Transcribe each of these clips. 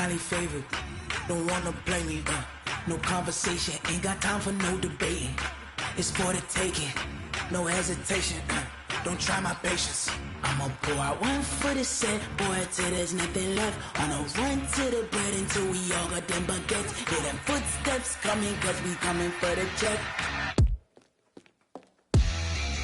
highly favored. Don't wanna blame me, no conversation, ain't got time for no debating. It's for the taking, no hesitation, don't try my patience. I'ma pour out one for the set, boy, till there's nothing left. On a run to the bread until we all got them baguettes. Hear them footsteps coming, cause we coming for the check.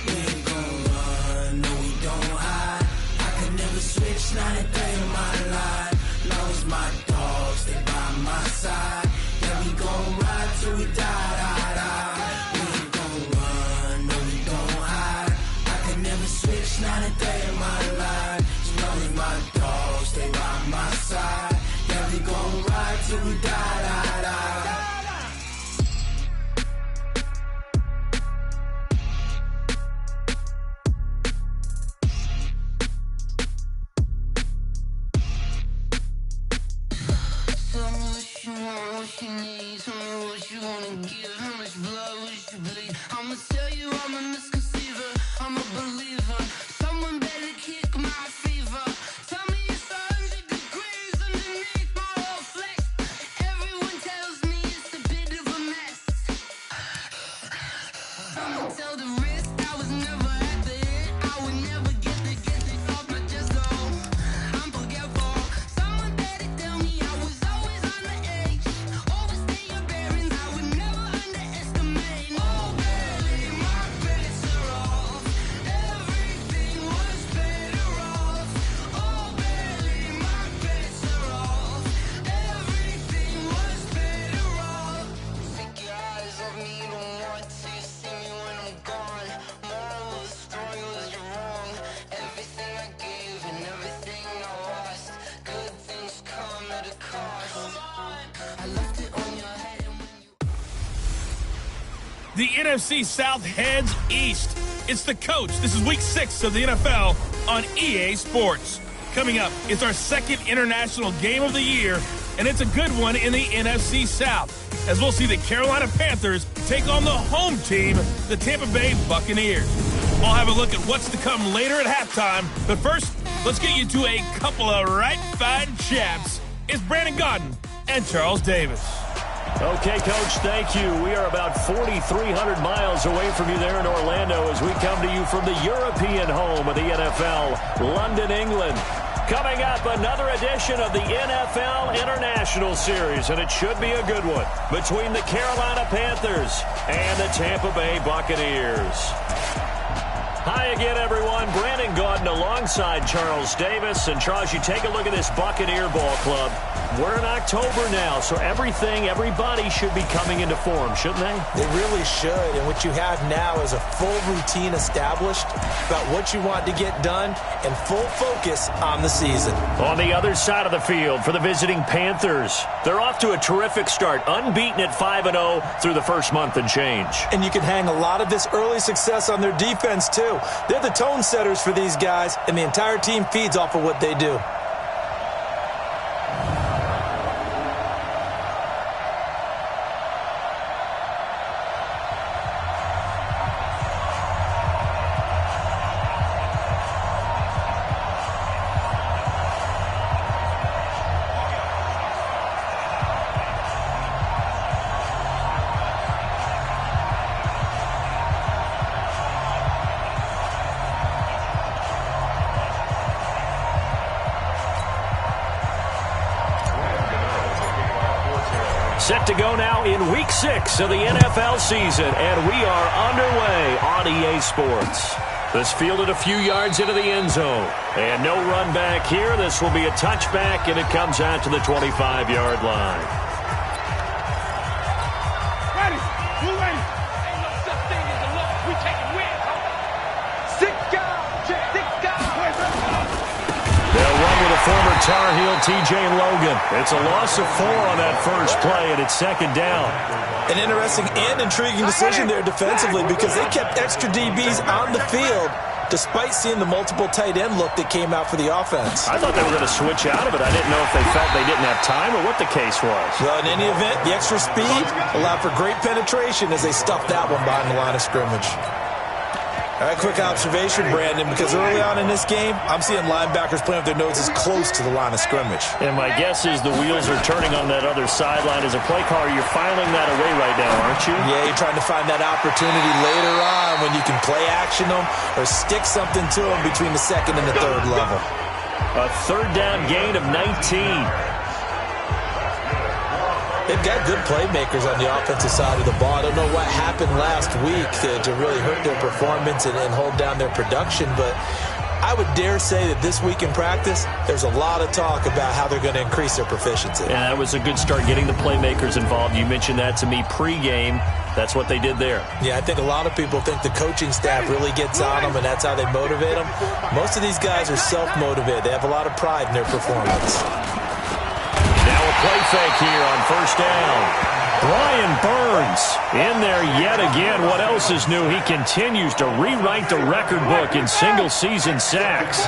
We ain't gon' run, no we don't hide. I can never switch, not a day in my life. Long as my dogs, they by my side. Yeah, we gon' ride till we die, die, die. We ain't gon' run, no we don't hide. I can never switch, not a day in my life. As long as my dogs, they by my side. Yeah, we gon' ride till we die, die, die. What you need, tell me what you wanna give. How much blood would you bleed? I'ma tell you I'm a misconceiver, I'm a believer. Someone better kick my fever. Tell me it's 100 degrees underneath my whole flesh. Everyone tells me it's a bit of a mess. I'ma tell the risk I was never at the hit. I would never get this off my chest though. I'm forgetful. Someone better tell me I was always on the edge. Overstay your bearings, I would never underestimate. Oh baby, my bets are off. Everything was better off. Oh baby, my bets are off. Everything was better off. Take your eyes off me, you don't want to see me when I'm gone. Moral of the story was you're wrong. Everything I gave and everything I lost. Good things come at a cost. I left it on your head and when you... The NFC South heads east. It's the coach. This is week 6 of the NFL on EA Sports. Coming up, it's our second international game of the year, and it's a good one in the NFC South, as we'll see the Carolina Panthers take on the home team, the Tampa Bay Buccaneers. We'll have a look at what's to come later at halftime, but first, let's get you to a couple of right fine chaps. It's Brandon Gaudin and Charles Davis. Okay, Coach, thank you. We are about 4,300 miles away from you there in Orlando as we come to you from the European home of the NFL, London, England. Coming up, another edition of the NFL International Series, and it should be a good one, between the Carolina Panthers and the Tampa Bay Buccaneers. Hi again, everyone. Brandon Gaudin alongside Charles Davis. And Charles, you take a look at this Buccaneer ball club. We're in October now, so everybody should be coming into form, shouldn't they? They really should. And what you have now is a full routine established about what you want to get done and full focus on the season. On the other side of the field for the visiting Panthers, they're off to a terrific start, unbeaten at 5-0 through the first month and change. And you can hang a lot of this early success on their defense, too. They're the tone setters for these guys, and the entire team feeds off of what they do. Set to go now in Week 6 of the NFL season, and we are underway on EA Sports. This fielded a few yards into the end zone, and no run back here. This will be a touchback, and it comes out to the 25-yard line. Ready, you ready? Ain't no such thing as a loss. We taking wins, huh? 6 guys, check 6 guys. They'll run with a former Tar Heel, T.J. Logan. It's a loss of 4 on that first play, and it's second down. An interesting and intriguing decision there defensively because they kept extra DBs on the field despite seeing the multiple tight end look that came out for the offense. I thought they were going to switch out of it. I didn't know if they felt they didn't have time or what the case was. Well, in any event, the extra speed allowed for great penetration as they stuffed that one behind the line of scrimmage. All right, quick observation, Brandon, because early on in this game, I'm seeing linebackers playing with their noses close to the line of scrimmage. And my guess is the wheels are turning on that other sideline. As a play caller, you're filing that away right now, aren't you? Yeah, you're trying to find that opportunity later on when you can play action them or stick something to them between the second and the third level. A third down gain of 19. They've got good playmakers on the offensive side of the ball. I don't know what happened last week to really hurt their performance and hold down their production, but I would dare say that this week in practice, there's a lot of talk about how they're going to increase their proficiency. Yeah, that was a good start getting the playmakers involved. You mentioned that to me pregame. That's what they did there. Yeah, I think a lot of people think the coaching staff really gets on them, and that's how they motivate them. Most of these guys are self-motivated. They have a lot of pride in their performance. Now a play fake here on first down. Brian Burns in there yet again. What else is new? He continues to rewrite the record book in single-season sacks.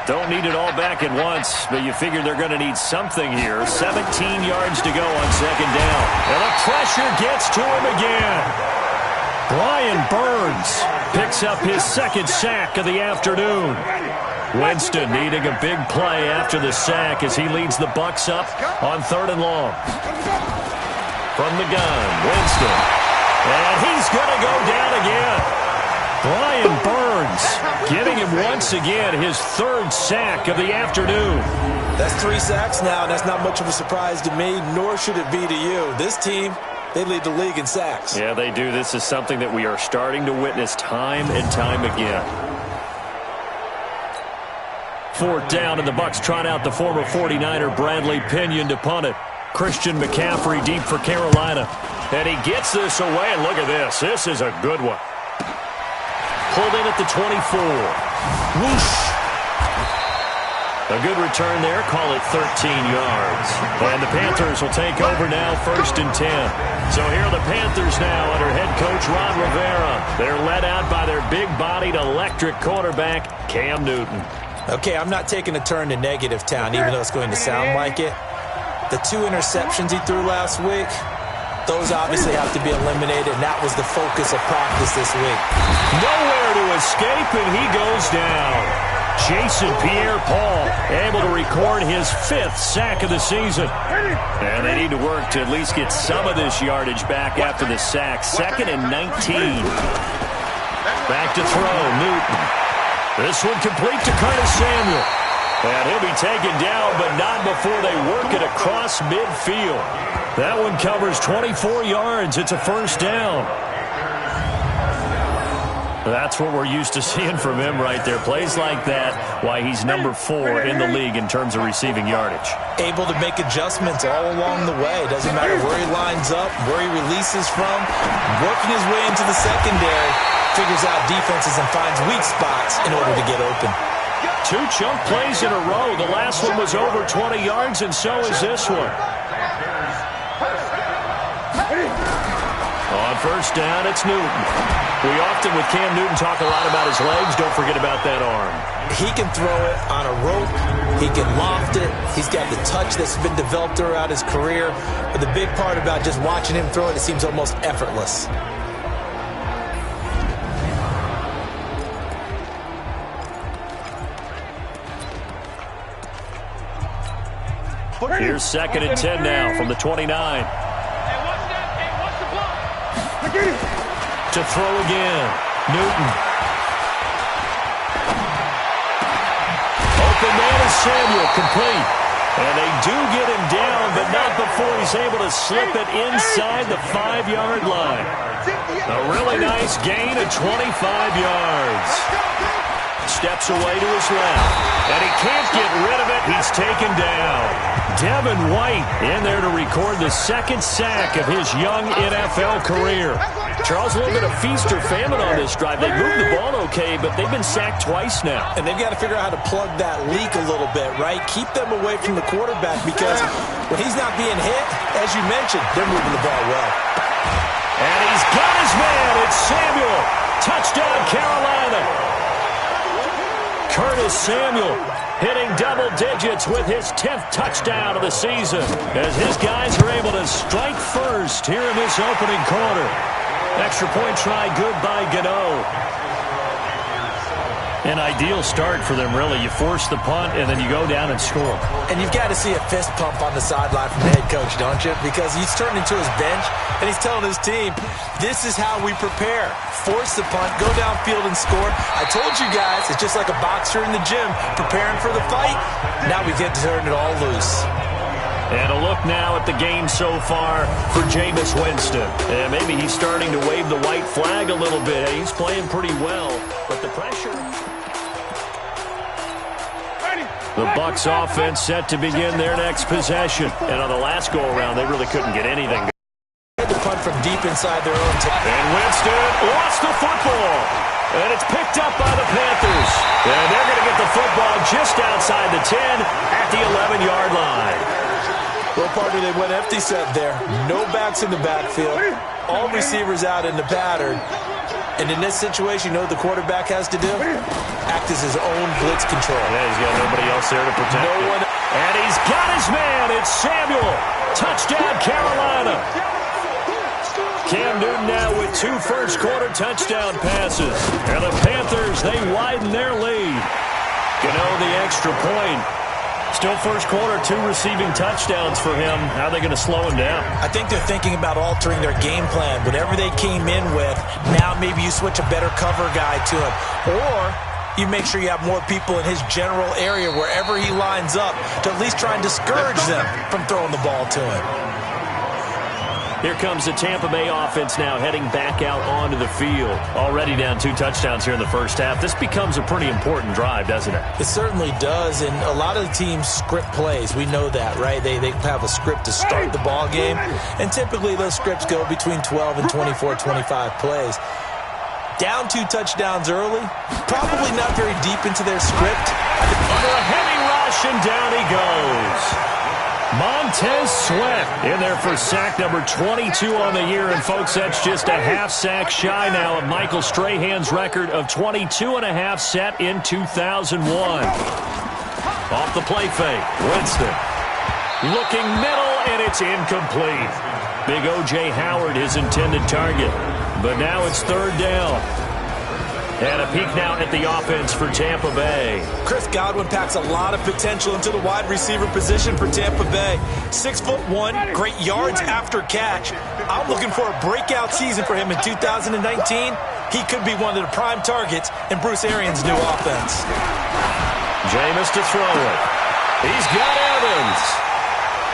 Don't need it all back at once, but you figure they're going to need something here. 17 yards to go on second down. And the pressure gets to him again. Brian Burns picks up his second sack of the afternoon. Winston needing a big play after the sack as he leads the Bucs up on 3rd and long. From the gun, Winston. And he's going to go down again. Brian Burns giving him once again his 3rd sack of the afternoon. That's 3 sacks now, and that's not much of a surprise to me, nor should it be to you. This team, they lead the league in sacks. Yeah, they do. This is something that we are starting to witness time and time again. 4th down, and the Bucs trot out the former 49er Bradley Pinion to punt it. Christian McCaffrey deep for Carolina. And he gets this away, and look at this. This is a good one. Pulled in at the 24. Whoosh. A good return there. Call it 13 yards. And the Panthers will take over now, 1st and 10. So here are the Panthers now under head coach Ron Rivera. They're led out by their big-bodied electric quarterback, Cam Newton. Okay, I'm not taking a turn to negative town, even though it's going to sound like it. The 2 interceptions he threw last week, those obviously have to be eliminated, and that was the focus of practice this week. Nowhere to escape, and he goes down. Jason Pierre-Paul able to record his 5th sack of the season. And they need to work to at least get some of this yardage back after the sack. 2nd and 19. Back to throw, Newton. This one complete to Curtis Samuel. And he'll be taken down, but not before they work it across midfield. That one covers 24 yards. It's a 1st down. That's what we're used to seeing from him right there. Plays like that, why he's number 4 in the league in terms of receiving yardage. Able to make adjustments all along the way. Doesn't matter where he lines up, where he releases from. Working his way into the secondary, figures out defenses and finds weak spots in order to get open. 2 chunk plays in a row. The last one was over 20 yards, and so is this one. On 1st down, it's Newton. We often, with Cam Newton, talk a lot about his legs. Don't forget about that arm. He can throw it on a rope. He can loft it. He's got the touch that's been developed throughout his career. But the big part about just watching him throw it, it seems almost effortless. Here's 2nd and 10 now from the 29. To throw again. Newton. Open man is Samuel, complete. And they do get him down, but not before he's able to slip it inside the 5-yard line. A really nice gain of 25 yards. Steps away to his left. And he can't get rid of it. He's taken down. Devin White in there to record the 2nd sack of his young NFL career. Charles, a little bit of feast or famine on this drive. They moved the ball okay, but they've been sacked twice now. And they've got to figure out how to plug that leak a little bit, right? Keep them away from the quarterback because when he's not being hit, as you mentioned, they're moving the ball well. And he's got his man. It's Samuel. Touchdown, Carolina. Curtis Samuel hitting double digits with his 10th touchdown of the season as his guys are able to strike first here in this opening quarter. Extra point try good by Gano. An ideal start for them, really. You force the punt, and then you go down and score. And you've got to see a fist pump on the sideline from the head coach, don't you? Because he's turned into his bench, and he's telling his team, this is how we prepare. Force the punt, go downfield and score. I told you guys, it's just like a boxer in the gym preparing for the fight. Now we get to turn it all loose. And a look now at the game so far for Jameis Winston. And maybe he's starting to wave the white flag a little bit. He's playing pretty well, but the pressure... The Bucs offense set to begin their next possession. And on the last go-around, they really couldn't get anything. The punt from deep inside their own 10. And Winston lost the football. And it's picked up by the Panthers. And they're going to get the football just outside the 10 at the 11-yard line. Well, partner, they went empty set there. No backs in the backfield. All receivers out in the pattern. And in this situation, you know what the quarterback has to do? Act as his own blitz control. Yeah, he's got nobody else there to protect him. And he's got his man. It's Samuel. Touchdown, Carolina. Cam Newton now with 2 first-quarter touchdown passes. And the Panthers, they widen their lead. Gano the extra point. Still first quarter, 2 receiving touchdowns for him. How are they going to slow him down? I think they're thinking about altering their game plan. Whatever they came in with, now maybe you switch a better cover guy to him. Or you make sure you have more people in his general area wherever he lines up to at least try and discourage them from throwing the ball to him. Here comes the Tampa Bay offense now heading back out onto the field. Already down 2 touchdowns here in the first half. This becomes a pretty important drive, doesn't it? It certainly does, and a lot of the teams script plays. We know that, right? They have a script to start the ball game, and typically those scripts go between 12 and 24, 25 plays. Down 2 touchdowns early, probably not very deep into their script. Under a heavy rush, and down he goes. Montez Sweat in there for sack number 22 on the year. And, folks, that's just a half sack shy now of Michael Strahan's record of 22.5 set in 2001. Off the play fake, Winston. Looking middle, and it's incomplete. Big O.J. Howard, his intended target. But now it's 3rd down. And a peek now at the offense for Tampa Bay. Chris Godwin packs a lot of potential into the wide receiver position for Tampa Bay. 6'1", great yards after catch. I'm looking for a breakout season for him in 2019. He could be one of the prime targets in Bruce Arians' new offense. Jameis to throw it. He's got Evans.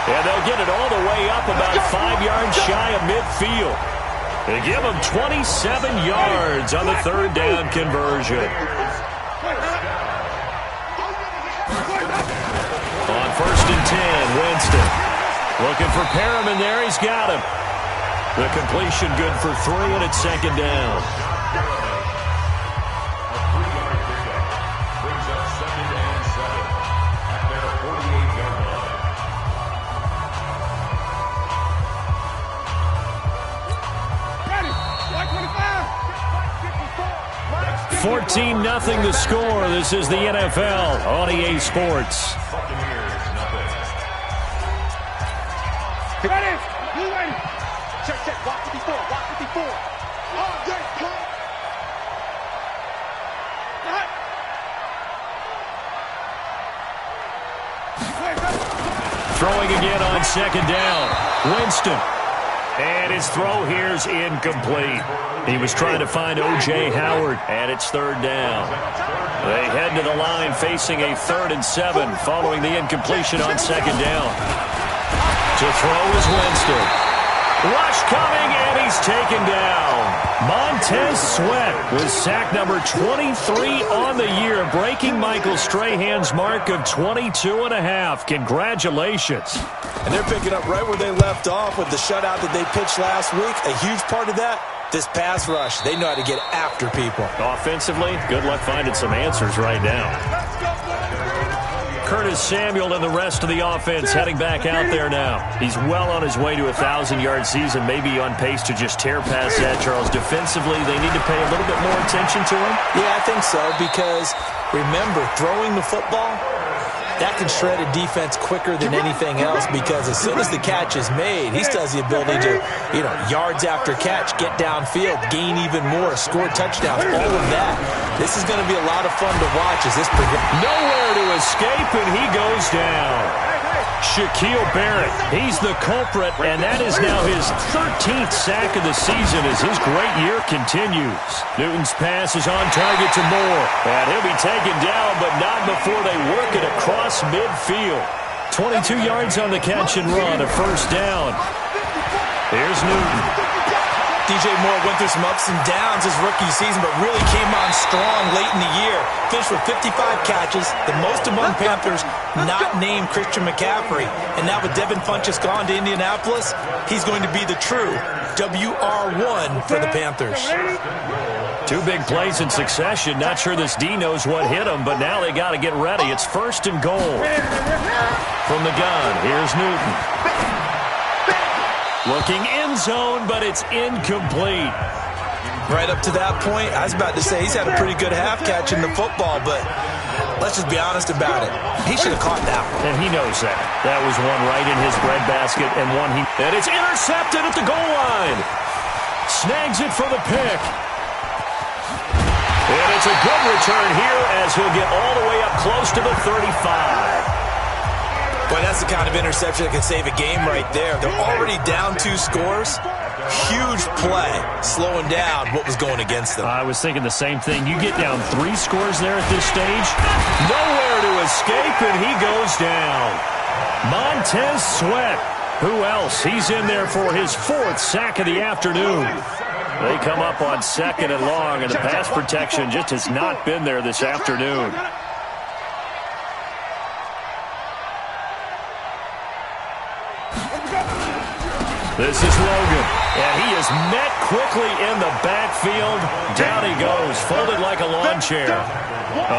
And they'll get it all the way up about 5 yards shy of midfield. They give him 27 yards on the 3rd down conversion. On 1st and 10, Winston. Looking for Perriman there. He's got him. The completion good for 3, and it's 2nd down. 14-0 the score. This is the NFL on EA Sports. Ready? You ready? Check. Watch 54. All day, come. Throwing again on 2nd down. Winston. And his throw here's incomplete. He was trying to find O.J. Howard, and it's 3rd down. They head to the line facing a 3rd and 7 following the incompletion on 2nd down. To throw is Winston. Rush coming, and he's taken down. Montez Sweat with sack number 23 on the year, breaking Michael Strahan's mark of 22.5. Congratulations. And they're picking up right where they left off with the shutout that they pitched last week. A huge part of that, this pass rush. They know how to get after people. Offensively, good luck finding some answers right now. Curtis Samuel and the rest of the offense heading back out there now. He's well on his way to a 1,000-yard season, maybe on pace to just tear past that, Charles. Defensively, they need to pay a little bit more attention to him? Yeah, I think so, because remember, throwing the football, that can shred a defense quicker than anything else, because as soon as the catch is made, he still has the ability to, yards after catch, get downfield, gain even more, score touchdowns, all of that. This is going to be a lot of fun to watch as this progresses. Nowhere to escape, and he goes down. Shaquille Barrett, he's the culprit, and that is now his 13th sack of the season as his great year continues. Newton's pass is on target to Moore, and he'll be taken down, but not before they work it across midfield. 22 yards on the catch and run, a first down. Here's Newton. DJ Moore went through some ups and downs his rookie season, but really came on strong late in the year. Finished with 55 catches, the most among Panthers not named Christian McCaffrey. And now with Devin Funchess gone to Indianapolis, he's going to be the true WR1 for the Panthers. Two big plays in succession. Not sure this D knows what hit him, but now they got to get ready. It's first and goal. From the gun, here's Newton. Looking end zone, but it's incomplete. Right up to that point, I was about to say he's had a pretty good half catching the football, but let's just be honest about it. He should have caught that one. And he knows that. That was one right in his breadbasket, and one he... And it's intercepted at the goal line. Snags it for the pick. And it's a good return here as he'll get all the way up close to the 35. Boy, that's the kind of interception that can save a game right there. They're already down 2 scores. Huge play, slowing down what was going against them. I was thinking the same thing. You get down 3 scores there at this stage. Nowhere to escape, and he goes down. Montez Sweat. Who else? He's in there for his 4th sack of the afternoon. They come up on 2nd and long, and the pass protection just has not been there this afternoon. This is Logan, and he is met quickly in the backfield. Down he goes, folded like a lawn chair.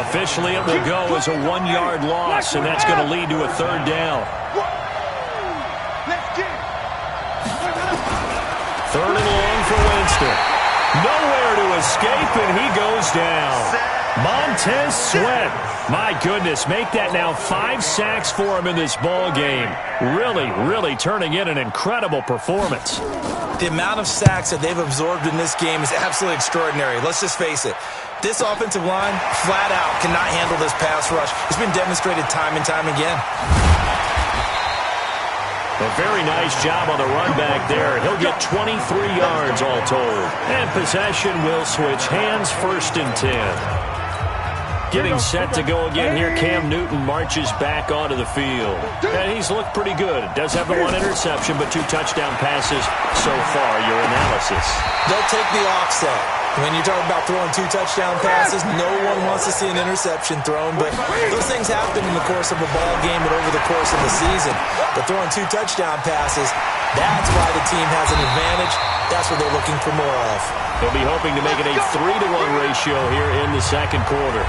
Officially, it will go as a 1-yard loss, and that's going to lead to a 3rd down. 3rd and long for Winston. Nowhere to escape, and he goes down. Montez Sweat. My goodness, make that now 5 sacks for him in this ball game. Really turning in an incredible performance. The amount of sacks that they've absorbed in this game is absolutely extraordinary. Let's just face it. This offensive line, flat out, cannot handle this pass rush. It's been demonstrated time and time again. A very nice job on the run back there. He'll get 23 yards all told. And possession will switch hands, 1st and 10. Getting set to go again here, Cam Newton marches back onto the field. And he's looked pretty good. Does have the 1 interception, but 2 touchdown passes so far. Your analysis. They'll take the offset. When you're talking about throwing 2 touchdown passes, no one wants to see an interception thrown, but those things happen in the course of a ball game and over the course of the season. But throwing 2 touchdown passes, that's why the team has an advantage. That's what they're looking for more of. They'll be hoping to make it a 3-to-1 ratio here in the 2nd quarter.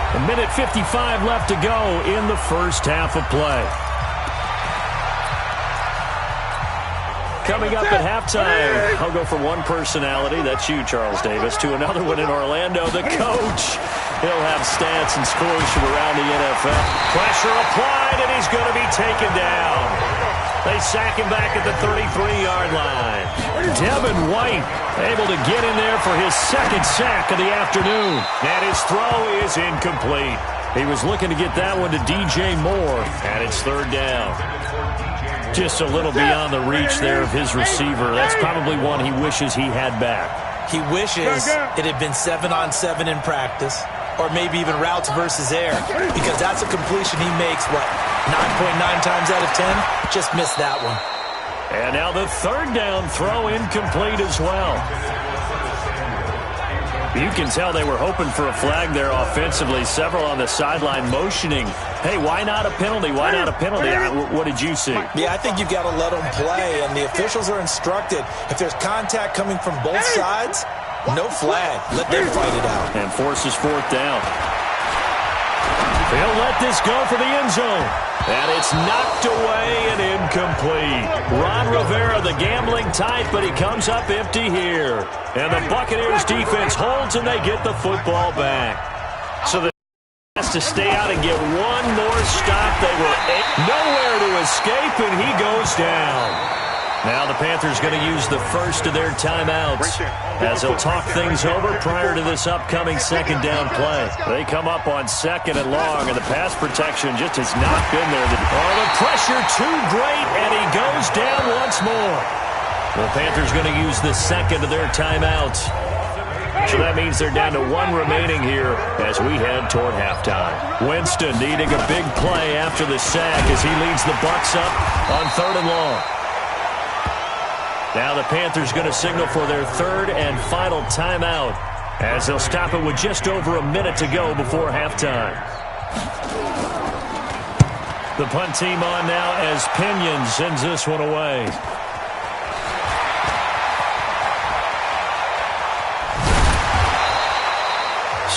A minute 55 left to go in the first half of play. Coming up at halftime, I'll go from one personality, that's you, Charles Davis, to another one in Orlando, the coach. He'll have stats and scores from around the NFL. Pressure applied, and he's going to be taken down. They sack him back at the 33-yard line. Devin White able to get in there for his 2nd sack of the afternoon. And his throw is incomplete. He was looking to get that one to DJ Moore, and it's 3rd down. Just a little beyond the reach there of his receiver. That's probably one he wishes he had back. He wishes it had been 7-on-7 in practice, or maybe even routes versus air, because that's a completion he makes, 9.9 times out of 10? Just missed that one. And now the 3rd down throw incomplete as well. You can tell they were hoping for a flag there offensively. Several on the sideline motioning. Hey, why not a penalty? Why not a penalty? What did you see? Yeah, I think you've got to let them play, and the officials are instructed. If there's contact coming from both sides, no flag. Let them fight it out. And forces 4th down. They'll let this go for the end zone. And it's knocked away and incomplete. Ron Rivera, the gambling type, but he comes up empty here. And the Buccaneers defense holds, and they get the football back. So the has to stay out and get one more stop. They were nowhere to escape, and he goes down. Now the Panthers going to use the first of their timeouts as they'll talk things over prior to this upcoming second down play. They come up on 2nd and long, and the pass protection just has not been there. The pressure too great, and he goes down once more. The Panthers going to use the second of their timeouts. So that means they're down to 1 remaining here as we head toward halftime. Winston needing a big play after the sack as he leads the Bucs up on 3rd and long. Now the Panthers going to signal for their 3rd and final timeout as they'll stop it with just over a minute to go before halftime. The punt team on now as Pinion sends this one away.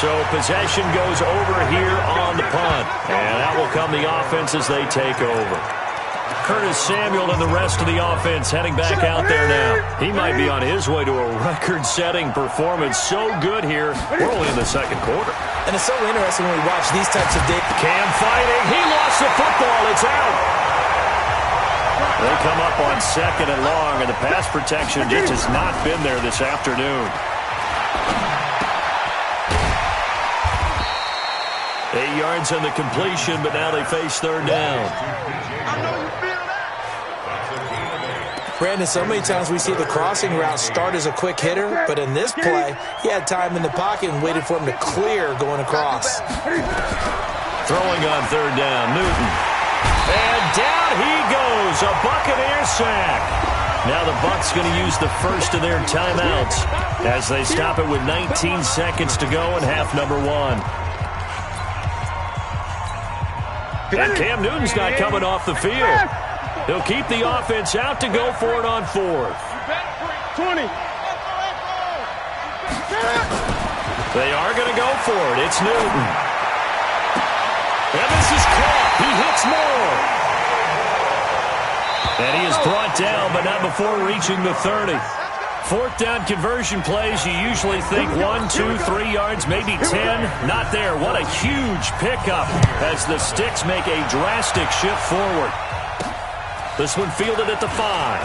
So possession goes over here on the punt. And that will come the offense as they take over. Curtis Samuel and the rest of the offense heading back out there now. He might be on his way to a record-setting performance. So good here. We're only in the 2nd quarter. And it's so interesting when we watch these types of days. Cam fighting. He lost the football. It's out. They come up on 2nd and long, and the pass protection just has not been there this afternoon. 8 yards on the completion, but now they face 3rd down. Brandon, so many times we see the crossing route start as a quick hitter, but in this play, he had time in the pocket and waited for him to clear going across. Throwing on 3rd down, Newton. And down he goes, a Buccaneer sack. Now the Bucs going to use the first of their timeouts as they stop it with 19 seconds to go in half number 1. And Cam Newton's not coming off the field. He'll keep the offense out to go for it on 4th. 20. They are going to go for it. It's Newton. And this is caught. He hits more. And he is brought down, but not before reaching the 30. 4th down conversion plays, you usually think 1, 2, 3 yards, maybe 10. Not there. What a huge pickup as the Sticks make a drastic shift forward. This one fielded at the 5.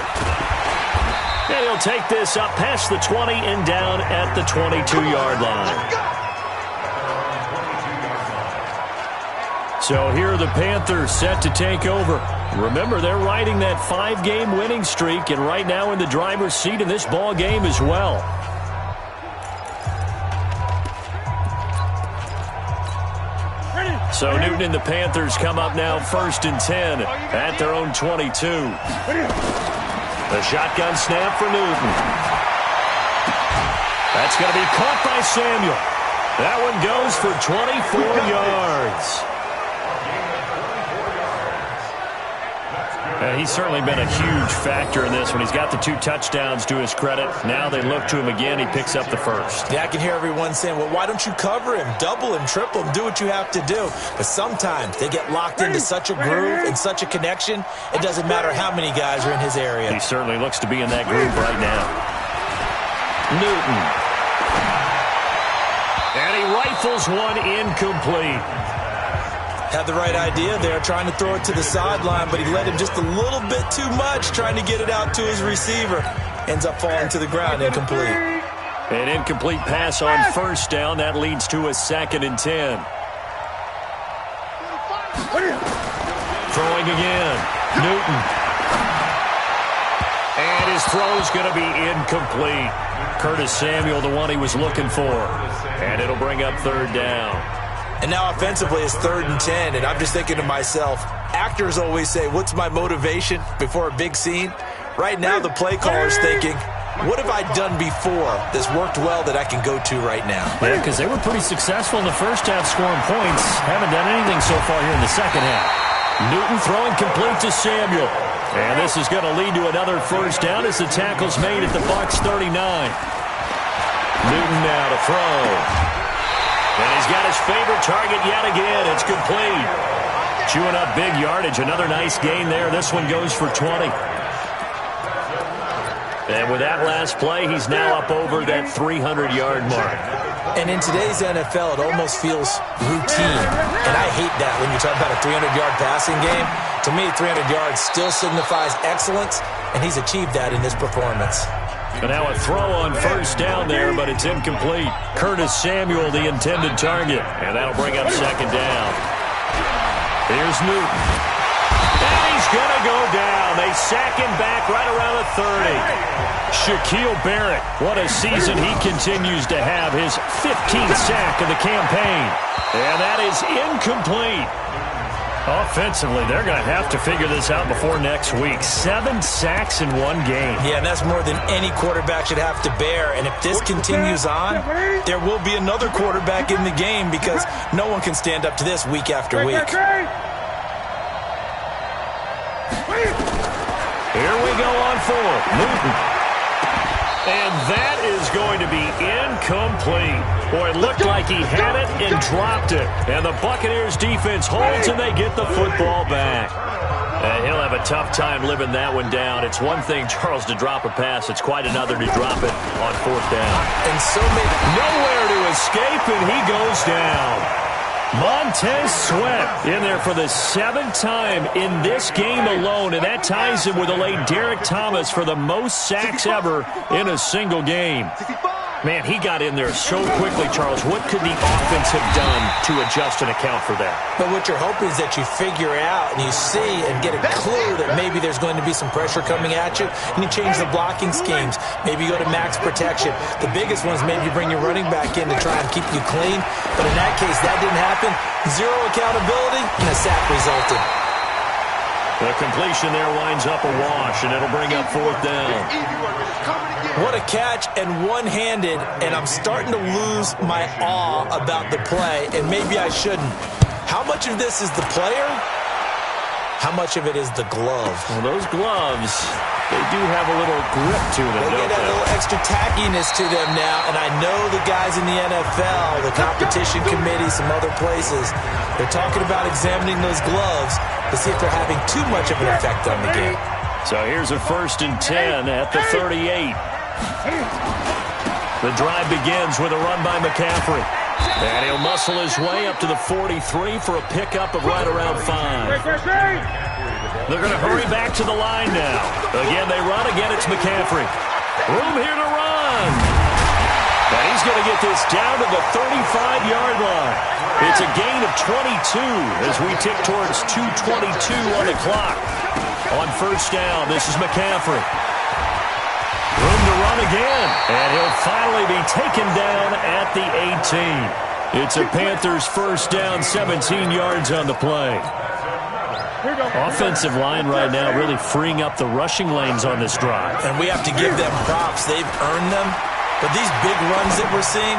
And he'll take this up past the 20 and down at the 22-yard line. So here are the Panthers set to take over. Remember, they're riding that 5-game winning streak, and right now in the driver's seat in this ball game as well. So Newton and the Panthers come up now 1st and 10 at their own 22. The shotgun snap for Newton. That's going to be caught by Samuel. That one goes for 24 yards. He's certainly been a huge factor in this one. He's got the 2 touchdowns to his credit. Now they look to him again. He picks up the 1st. Yeah, I can hear everyone saying, well, why don't you cover him? Double him, triple him, do what you have to do. But sometimes they get locked into such a groove and such a connection, it doesn't matter how many guys are in his area. He certainly looks to be in that groove right now. Newton. And he rifles one incomplete. Had the right idea there, trying to throw it to the sideline, but he let him just a little bit too much, trying to get it out to his receiver. Ends up falling to the ground, incomplete. An incomplete pass on 1st down. That leads to a 2nd and 10. Throwing again. Newton. And his throw's going to be incomplete. Curtis Samuel, the one he was looking for. And it'll bring up 3rd down. And now offensively it's 3rd and 10, and I'm just thinking to myself, actors always say, what's my motivation before a big scene? Right now the play caller's thinking, what have I done before that's worked well that I can go to right now? Yeah, because they were pretty successful in the first half scoring points. Haven't done anything so far here in the second half. Newton throwing complete to Samuel. And this is going to lead to another 1st down as the tackle's made at the Bucs 39. Newton now to throw. And he's got his favorite target yet again. It's complete. Chewing up big yardage. Another nice gain there. This one goes for 20. And with that last play, he's now up over that 300-yard mark. And in today's NFL, it almost feels routine. And I hate that when you talk about a 300-yard passing game. To me, 300 yards still signifies excellence, and he's achieved that in this performance. And now a throw on first down there, but it's incomplete. Curtis Samuel, the intended target. And that'll bring up second down. Here's Newton. And he's going to go down. They sack him back right around the 30. Shaquille Barrett, what a season he continues to have. His 15th sack of the campaign. And that is incomplete. Offensively, they're going to have to figure this out before next week. 7 sacks in one game. Yeah, and that's more than any quarterback should have to bear. And if this continues on, there will be another quarterback in the game because no one can stand up to this week after week. Here we go on fourth. Newton. And that is going to be incomplete. Boy, it looked like he had it and dropped it. And the Buccaneers defense holds and they get the football back. He'll have a tough time living that one down. It's one thing, Charles, to drop a pass. It's quite another to drop it on fourth down. And so many nowhere to escape, and he goes down. Montez Sweat in there for the 7th time in this game alone, and that ties him with the late Derek Thomas for the most sacks ever in a single game. Man, he got in there so quickly, Charles. What could the offense have done to adjust and account for that? But what you're hoping is that you figure out and you see and get a clue that maybe there's going to be some pressure coming at you, and you change the blocking schemes. Maybe you go to max protection. The biggest one is maybe you bring your running back in to try and keep you clean. But in that case, that didn't happen. Zero accountability, and a sack resulted. The completion there winds up a wash, and it'll bring up fourth down. What a catch, and one-handed, and I'm starting to lose my awe about the play, and maybe I shouldn't. How much of this is the player? How much of it is the glove? Well, those gloves, they do have a little grip to them, they don't get a they? little extra tackiness to them now, and I know the guys in the NFL, the competition committee, some other places, they're talking about examining those gloves to see if they're having too much of an effect on the game. So here's a 1st and 10 at the 38. The drive begins with a run by McCaffrey. And he'll muscle his way up to the 43 for a pickup of right around 5. They're going to hurry back to the line now. Again, they run. Again, it's McCaffrey. Room here to run. And he's going to get this down to the 35-yard line. It's a gain of 22 as we tick towards 2:22 on the clock. On first down, this is McCaffrey. Room to run again, and he'll finally be taken down at the 18. It's a Panthers first down, 17 yards on the play. Offensive line right now really freeing up the rushing lanes on this drive. And we have to give them props. They've earned them. But these big runs that we're seeing,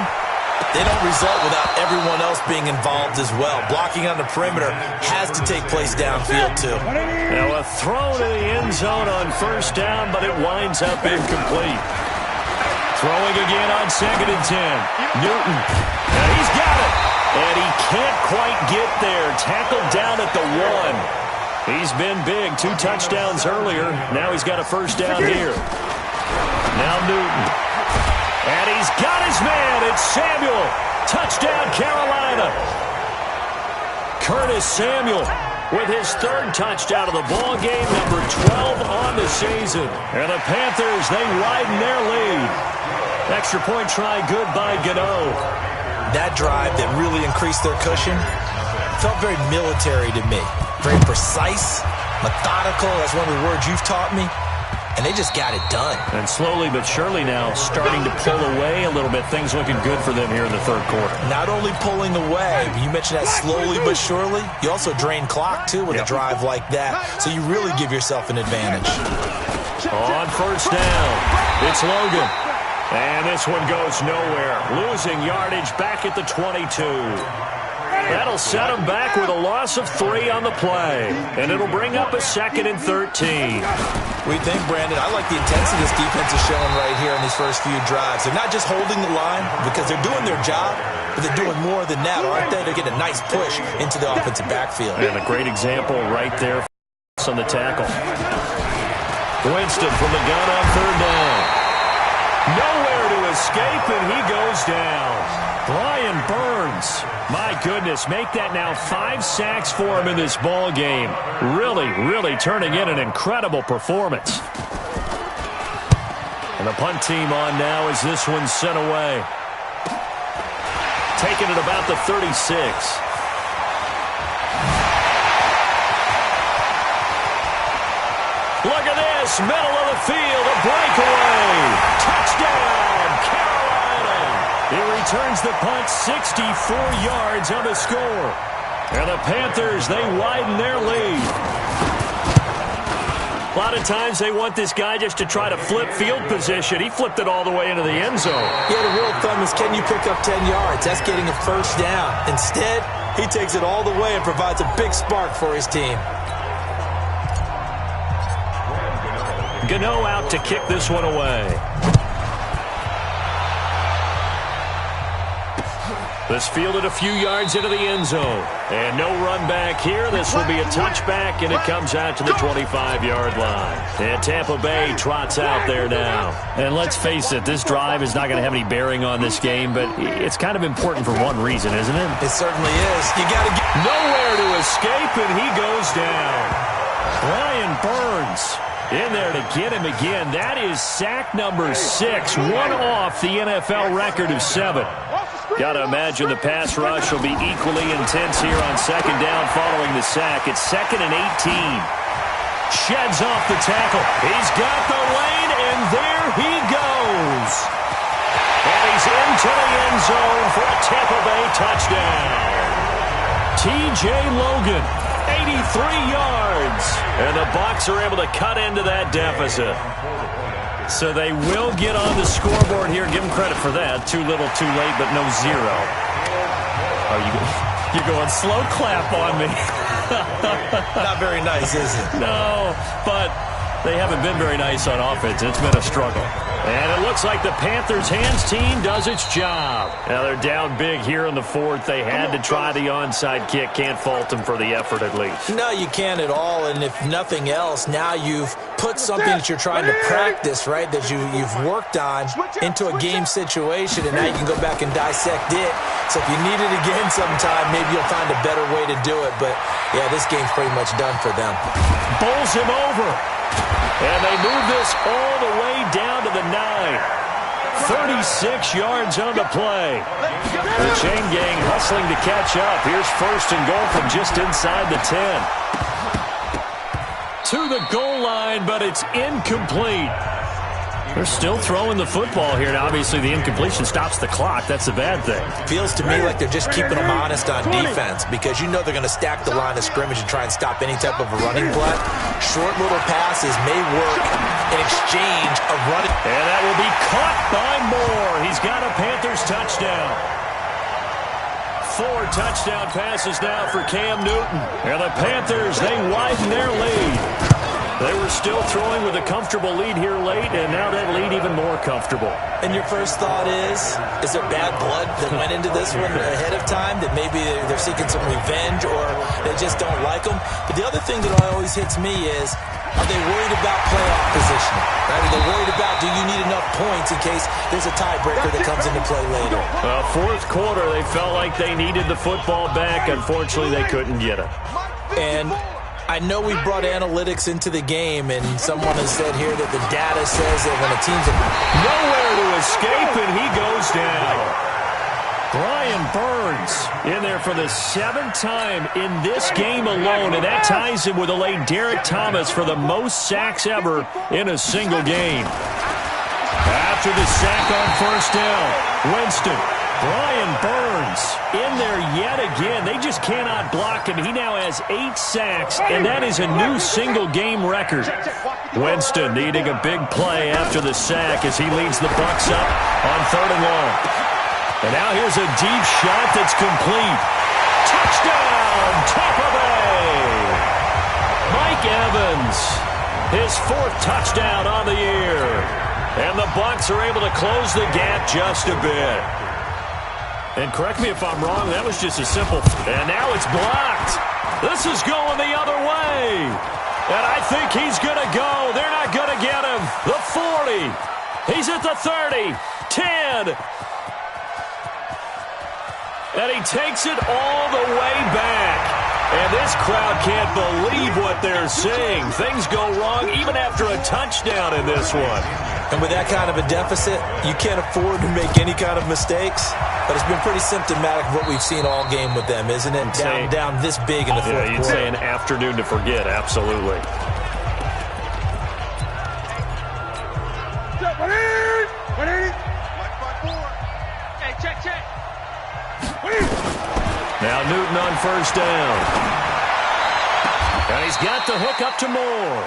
they don't result without everyone else being involved as well. Blocking on the perimeter has to take place downfield, too. Now a throw to the end zone on first down, but it winds up incomplete. Throwing again on 2nd and 10. Newton. And he's got it. And he can't quite get there. Tackled down at the 1. He's been big. 2 touchdowns earlier. Now he's got a first down here. Now Newton. And he's got his man. It's Samuel. Touchdown, Carolina. Curtis Samuel with his 3rd touchdown of the ball game, number 12 on the season. And the Panthers, they widen their lead. Extra point try good by Gano. That drive that really increased their cushion felt very military to me. Very precise, methodical. That's one of the words you've taught me. And they just got it done. And slowly but surely now starting to pull away a little bit. Things looking good for them here in the 3rd quarter. Not only pulling away, but you mentioned that slowly but surely. You also drain clock, too, with a drive like that. So you really give yourself an advantage. On first down, it's Logan. And this one goes nowhere. Losing yardage back at the 22. That'll set him back with a loss of 3 on the play. And it'll bring up a 2nd and 13. What do you think, Brandon? I like the intensity this defense is showing right here in these first few drives. They're not just holding the line because they're doing their job, but they're doing more than that, aren't they? They're getting a nice push into the offensive backfield. And a great example right there on the tackle. Winston from the gun on 3rd down. Nowhere to escape, and he goes down. Brian Burns, my goodness, make that now 5 sacks for him in this ball game. Really turning in an incredible performance. And the punt team on now as this one's sent away. Taking it about the 36. Look at this, middle of the field, a breakaway. Touchdown, Carolina. He returns the punt 64 yards on the score. And the Panthers, they widen their lead. A lot of times they want this guy just to try to flip field position. He flipped it all the way into the end zone. Yeah, the rule of thumb is, can you pick up 10 yards? That's getting a first down. Instead, he takes it all the way and provides a big spark for his team. Gano out to kick this one away. This fielded a few yards into the end zone. And no run back here. This will be a touchback, and it comes out to the 25-yard line. And Tampa Bay trots out there now. And let's face it, this drive is not going to have any bearing on this game, but it's kind of important for one reason, isn't it? It certainly is. You got to get nowhere to escape, and he goes down. Brian Burns in there to get him again. That is sack number 6, one off the NFL record of 7. Got to imagine the pass rush will be equally intense here on second down following the sack. It's 2nd and 18. Sheds off the tackle. He's got the lane, and there he goes. And he's into the end zone for a Tampa Bay touchdown. T.J. Logan, 83 yards. And the Bucs are able to cut into that deficit. So they will get on the scoreboard here. Give them credit for that. Too little, too late, but no 0. Oh, you're going slow clap on me. not very nice, is it? No, but they haven't been very nice on offense. It's been a struggle. And it looks like the Panthers' hands team does its job. Now they're down big here in the 4th. They had to try the onside kick. Can't fault them for the effort at least. No, you can't at all. And if nothing else, now you've put something that you're trying to practice, right, that you've worked on into a game situation, and now you can go back and dissect it. So if you need it again sometime, maybe you'll find a better way to do it. But, yeah, this game's pretty much done for them. Bowls him over. And they move this all the way down to the 9. 36 yards on the play. The chain gang hustling to catch up. Here's 1st and goal from just inside the 10. To the goal line, but it's incomplete. They're still throwing the football here. Now, obviously, the incompletion stops the clock. That's a bad thing. Feels to me like they're just keeping them honest on defense, because you know they're going to stack the line of scrimmage and try and stop any type of a running play. Short little passes may work in exchange of running. And that will be caught by Moore. He's got a Panthers touchdown. 4 touchdown passes now for Cam Newton. And the Panthers, they widen their lead. They were still throwing with a comfortable lead here late, and now that lead even more comfortable. And your first thought is there bad blood that went into this one ahead of time, that maybe they're seeking some revenge or they just don't like them? But the other thing that always hits me is, are they worried about playoff positioning? Right? Are they worried about, do you need enough points in case there's a tiebreaker that comes into play later? 4th quarter, they felt like they needed the football back. Unfortunately, they couldn't get it. And I know we brought analytics into the game, and someone has said here that the data says that when a team's nowhere to escape, and he goes down. Brian Burns in there for the 7th time in this game alone, and that ties him with the late Derek Thomas for the most sacks ever in a single game. After the sack on 1st down, Winston, Brian Burns in there yet again. They just cannot block him. He now has 8 sacks, and that is a new single-game record. Winston needing a big play after the sack as he leads the Bucs up on 3rd and long. And now here's a deep shot that's complete. Touchdown, Tampa Bay! Mike Evans, his 4th touchdown on the year. And the Bucs are able to close the gap just a bit. And correct me if I'm wrong, that was just a simple... And now it's blocked. This is going the other way. And I think he's going to go. They're not going to get him. The 40. He's at the 30. 10. And he takes it all the way back. And this crowd can't believe what they're seeing. Things go wrong even after a touchdown in this one. And with that kind of a deficit, you can't afford to make any kind of mistakes. But it's been pretty symptomatic of what we've seen all game with them, isn't it? Down this big in the fourth quarter. You'd say an afternoon to forget, absolutely. Hey, check. Now Newton on first down. And he's got the hook up to Moore.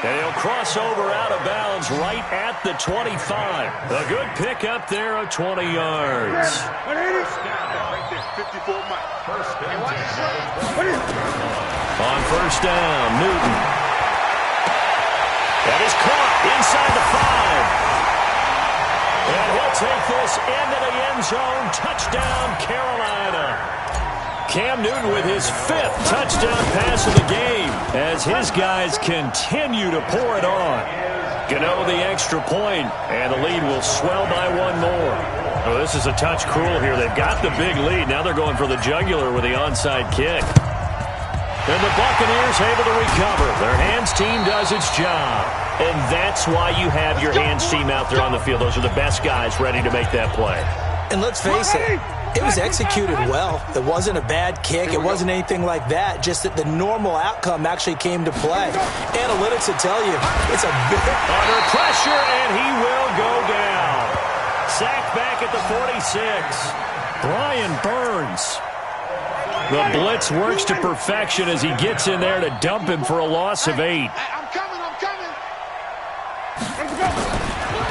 And he'll cross over out of bounds right at the 25. A good pick up there of 20 yards. On first down, Newton. That is caught inside the 5. And he'll take this into the end zone. Touchdown, Carolina. Cam Newton with his 5th touchdown pass of the game as his guys continue to pour it on. Gano the extra point, and the lead will swell by one more. Oh, this is a touch cruel here. They've got the big lead. Now they're going for the jugular with the onside kick. And the Buccaneers able to recover. Their hands team does its job. And that's why you have your hands team out there on the field. Those are the best guys ready to make that play. And let's face it, it was executed well. It wasn't a bad kick. It wasn't anything like that. Just that the normal outcome actually came to play. Analytics will tell you it's a big... Under pressure, and he will go down. Sacked back at the 46. Brian Burns. The blitz works to perfection as he gets in there to dump him for a loss of 8. I'm coming.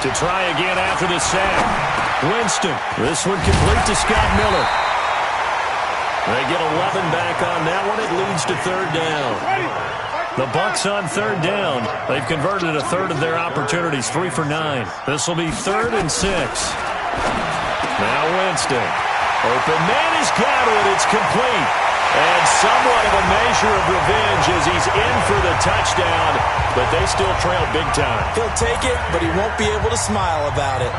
To try again after the sack. Winston. This one complete to Scott Miller. They get 11 back on that one. It leads to third down. The Bucs on third down. They've converted a third of their opportunities, 3 for 9. This will be 3rd and 6. Now Winston. Open man has got it. It's complete. And somewhat of a measure of revenge as he's in for the touchdown, but they still trail big time. He'll take it, but he won't be able to smile about it.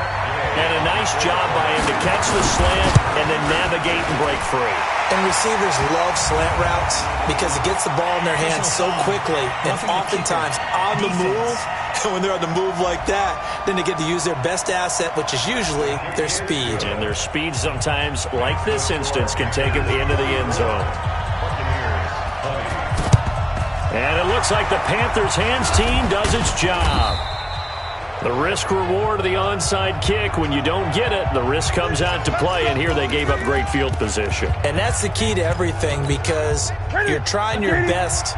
And a nice job by him to catch the slant and then navigate and break free. And receivers love slant routes because it gets the ball in their hands so quickly and oftentimes on the move. And when they're on the move like that, then they get to use their best asset, which is usually their speed. And their speed sometimes, like this instance, can take them into the end zone. And it looks like the Panthers' hands team does its job. The risk-reward of the onside kick, when you don't get it, the risk comes out to play, and here they gave up great field position. And that's the key to everything because you're trying your best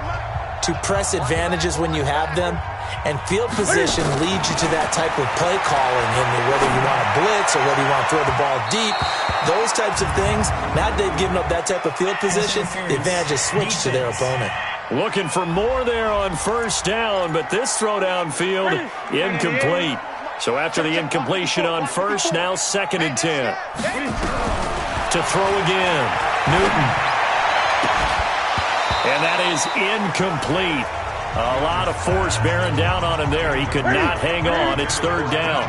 to press advantages when you have them, and field position leads you to that type of play calling, and whether you want to blitz or whether you want to throw the ball deep, those types of things, now that they've given up that type of field position, the advantage is switched to their opponent. Looking for more there on first down, but this throw downfield, incomplete. So after the incompletion on first, now 2nd and 10. To throw again, Newton. And that is incomplete. A lot of force bearing down on him there. He could not hang on. It's 3rd down.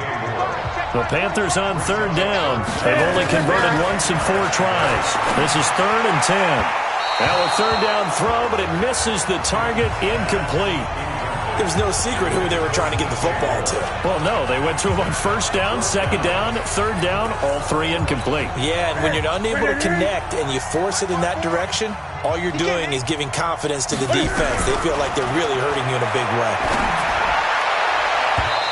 The Panthers on 3rd down. They've only converted once in 4 tries. This is 3rd and 10. Now a 3rd down throw, but it misses the target, incomplete. There was no secret who they were trying to get the football to. Well, no, they went to him on 1st down, 2nd down, 3rd down, all 3 incomplete. Yeah, and when you're unable to connect and you force it in that direction, all you're doing is giving confidence to the defense. They feel like they're really hurting you in a big way.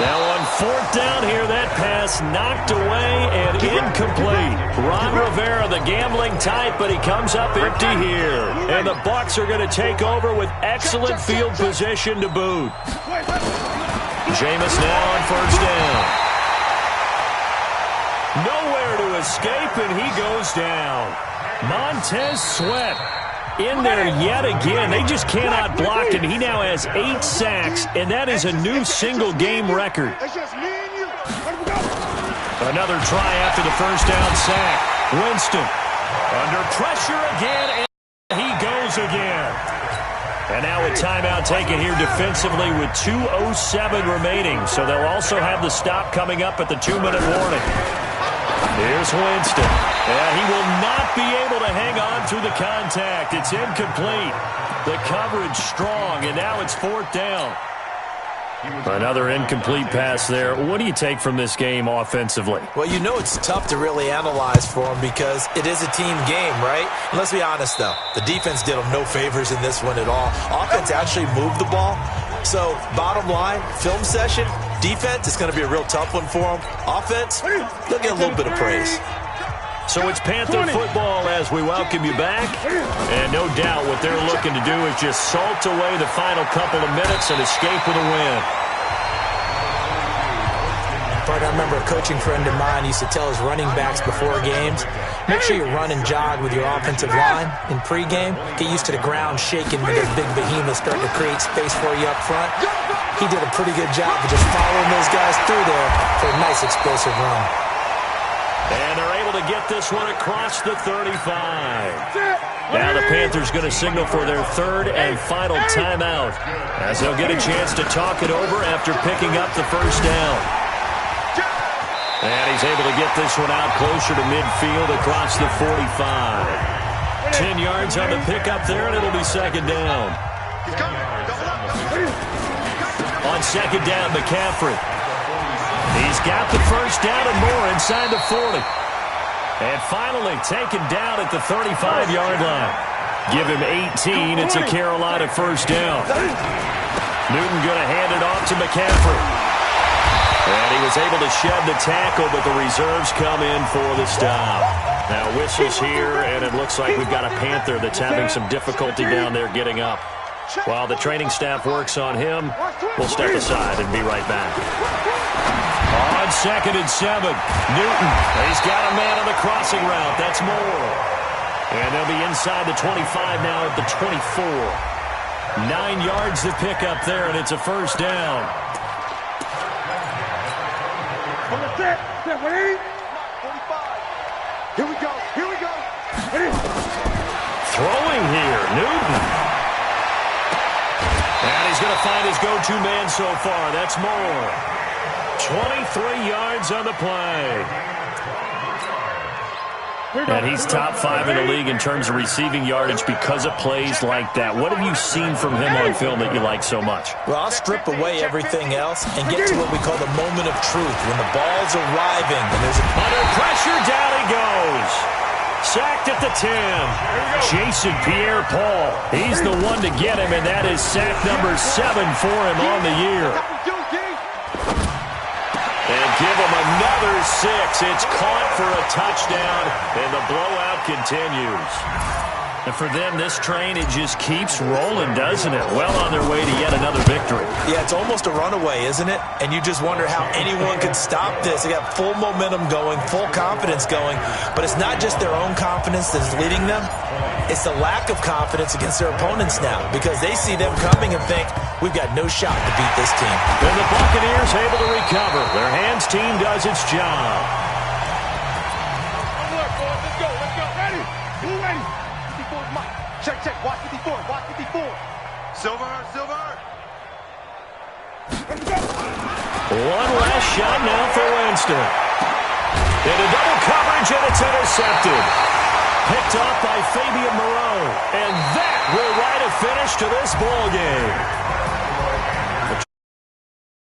Now on 4th down here, that pass knocked away and incomplete. Ron Rivera, the gambling type, but he comes up empty here. And the Bucs are going to take over with excellent field position to boot. Jameis now on 1st down. Nowhere to escape, and he goes down. Montez Sweat in there yet again. They just cannot block, and he now has 8 sacks, and that is a new single-game record. Another try after the 1st down sack. Winston under pressure again, and he goes again. And now a timeout taken here defensively with 2:07 remaining, so they'll also have the stop coming up at the 2-minute warning. Here's Winston. And he will not be able to hang on through the contact. It's incomplete. The coverage strong, and now it's 4th down. Another incomplete pass there. What do you take from this game offensively? Well, you know it's tough to really analyze for them because it is a team game, right? And let's be honest, though. The defense did them no favors in this one at all. Offense actually moved the ball. So, bottom line, film session, defense is going to be a real tough one for them. Offense, they'll get a little bit of praise. So it's Panther football as we welcome you back. And no doubt what they're looking to do is just salt away the final couple of minutes and escape with a win. I remember a coaching friend of mine used to tell his running backs before games, make sure you run and jog with your offensive line in pregame. Get used to the ground shaking when those big behemoths starting to create space for you up front. He did a pretty good job of just following those guys through there for a nice explosive run. And they're able to get this one across the 35. Now the Panthers going to signal for their 3rd and final timeout as they'll get a chance to talk it over after picking up the first down. And he's able to get this one out closer to midfield across the 45. 10 yards on the pickup there, and it'll be 2nd down. On 2nd down, McCaffrey. He's got the first down and more inside the 40. And finally taken down at the 35-yard line. Give him 18. It's a Carolina first down. Newton going to hand it off to McCaffrey. And he was able to shed the tackle, but the reserves come in for the stop. Now whistles here, and it looks like we've got a Panther that's having some difficulty down there getting up. While the training staff works on him, we'll step aside and be right back. On 2nd and 7, Newton. He's got a man on the crossing route. That's Moore. And they'll be inside the 25 now at the 24. 9 yards to pick up there, and it's a first down. Set, 180. 45. Here we go. Here we go. Throwing here, Newton. And he's going to find his go-to man so far. That's Moore. 23 yards on the play. And he's top 5 in the league in terms of receiving yardage because of plays like that. What have you seen from him on film that you like so much? Well, I'll strip away everything else and get to what we call the moment of truth, when the ball's arriving. And there's under pressure, down he goes. Sacked at the 10. Jason Pierre-Paul. He's the one to get him, and that is sack number 7 for him on the year. And give him another 6. It's caught for a touchdown, and the blowout continues. And for them, this train, it just keeps rolling, doesn't it? Well on their way to yet another victory. Yeah, it's almost a runaway, isn't it? And you just wonder how anyone could stop this. They got full momentum going, full confidence going. But it's not just their own confidence that's leading them. It's the lack of confidence against their opponents now, because they see them coming and think, we've got no shot to beat this team. And the Buccaneers able to recover. Their hands team does its job. Let's go. Let's go. Ready? Who ready? 54 is Mike. Check, check. Watch 54. Watch 54. Silver. Let's go. One last shot now for Winston. And a double coverage, and it's intercepted. Picked off by Fabian Moreau. And that will write a finish to this ball game.